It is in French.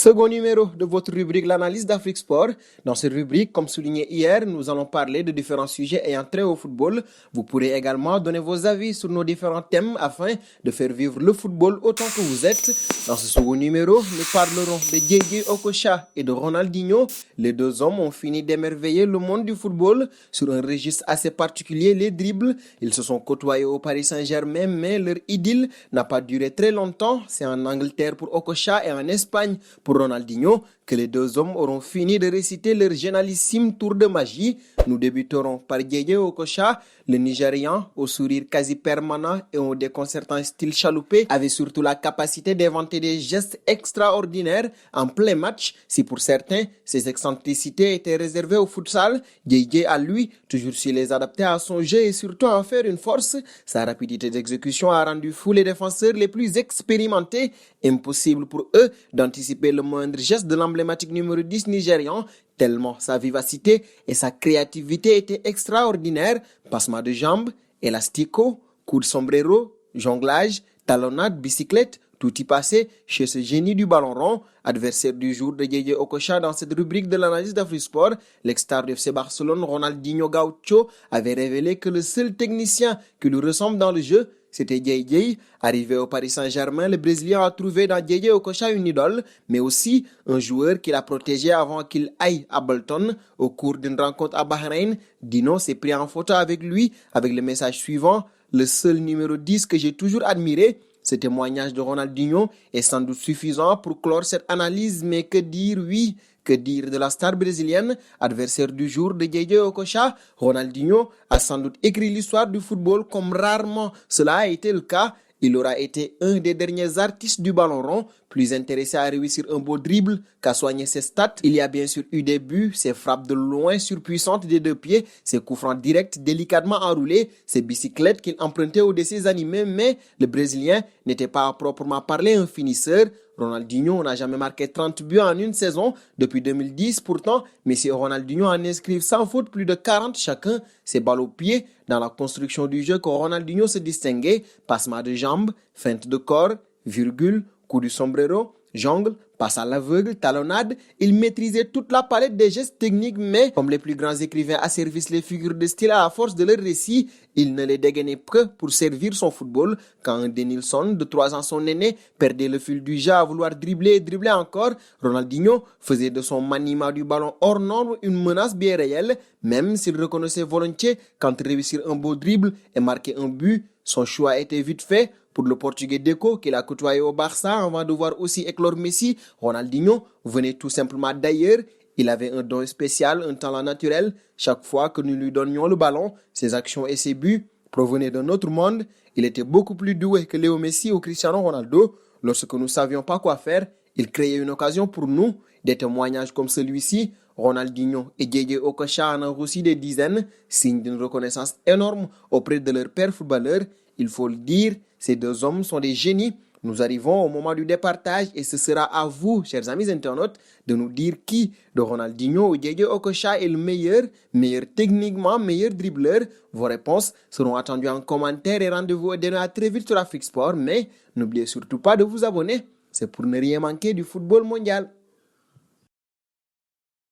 Second numéro de votre rubrique L'analyse d'Afrique Sport. Dans cette rubrique, comme souligné hier, nous allons parler de différents sujets ayant trait au football. Vous pourrez également donner vos avis sur nos différents thèmes afin de faire vivre le football autant que vous êtes. Dans ce second numéro, nous parlerons de Didier Okocha et de Ronaldinho. Les deux hommes ont fini d'émerveiller le monde du football sur un registre assez particulier, les dribbles. Ils se sont côtoyés au Paris Saint-Germain, mais leur idylle n'a pas duré très longtemps. C'est en Angleterre pour Okocha et en Espagne pour Ronaldinho que les deux hommes auront fini de réciter leur génialissime tour de magie. Nous débuterons par Didier Okocha, le Nigérian, au sourire quasi permanent et au déconcertant style chaloupé, avait surtout la capacité d'inventer des gestes extraordinaires en plein match. Si pour certains, ces excentricités étaient réservées au futsal, Didier à lui, toujours su les adapter à son jeu et surtout en faire une force. Sa rapidité d'exécution a rendu fou les défenseurs les plus expérimentés. Impossible pour eux d'anticiper le moindre geste de l'emblématique numéro 10 nigérian, tellement sa vivacité et sa créativité étaient extraordinaires. Passement de jambes, élastico, coup de sombrero, jonglage, talonnade, bicyclette, tout y passait chez ce génie du ballon rond. Adversaire du jour de Didier Okocha dans cette rubrique de l'analyse d'Afrique Sport, l'ex-star du FC Barcelone, Ronaldinho Gaucho, avait révélé que le seul technicien qui lui ressemble dans le jeu, c'était Didier. Arrivé au Paris Saint-Germain, le Brésilien a trouvé dans Didier Okocha une idole, mais aussi un joueur qui l'a protégé avant qu'il aille à Bolton. Au cours d'une rencontre à Bahreïn, Dino s'est pris en photo avec lui avec le message suivant: le seul numéro 10 que j'ai toujours admiré. Ce témoignage de Ronaldinho est sans doute suffisant pour clore cette analyse, mais que dire, oui, que dire de la star brésilienne, adversaire du jour de Didier Okocha? Ronaldinho a sans doute écrit l'histoire du football comme rarement cela a été le cas. Il aura été un des derniers artistes du ballon rond, plus intéressé à réussir un beau dribble qu'à soigner ses stats. Il y a bien sûr eu des buts, ses frappes de loin surpuissantes des deux pieds, ses coups francs directs délicatement enroulés, ses bicyclettes qu'il empruntait au dessin animé, mais le Brésilien n'était pas à proprement parler un finisseur. Ronaldinho n'a jamais marqué 30 buts en une saison depuis 2010. Pourtant, Messi et Ronaldinho en inscrivent sans faute plus de 40 chacun. Ses balles au pied dans la construction du jeu que Ronaldinho se distinguait. Passement de jambes, feinte de corps, virgule, coup du sombrero, jongle, passe à l'aveugle, talonnade. Il maîtrisait toute la palette des gestes techniques, mais comme les plus grands écrivains asservissent les figures de style à la force de leur récit, il ne les dégainait que pour servir son football. Quand un Denilson, de 3 ans son aîné, perdait le fil du jeu à vouloir dribbler et dribbler encore, Ronaldinho faisait de son maniement du ballon hors norme une menace bien réelle, même s'il reconnaissait volontiers qu'entre réussir un beau dribble et marquer un but, son choix était vite fait. Pour le Portugais Deco, qu'il a côtoyé au Barça avant de voir aussi éclore Messi, Ronaldinho venait tout simplement d'ailleurs. Il avait un don spécial, un talent naturel. Chaque fois que nous lui donnions le ballon, ses actions et ses buts provenaient d'un autre monde. Il était beaucoup plus doué que Léo Messi ou Cristiano Ronaldo. Lorsque nous ne savions pas quoi faire, il créait une occasion pour nous. Des témoignages comme celui-ci, Ronaldinho et Didier Okocha en ont reçu des dizaines, signe d'une reconnaissance énorme auprès de leur père footballeur. Il faut le dire, ces deux hommes sont des génies. Nous arrivons au moment du départage et ce sera à vous, chers amis internautes, de nous dire qui de Ronaldinho ou Didier Okocha est le meilleur techniquement, meilleur dribbleur. Vos réponses seront attendues en commentaire et rendez-vous à très vite sur Afrique Sport. Mais n'oubliez surtout pas de vous abonner. C'est pour ne rien manquer du football mondial.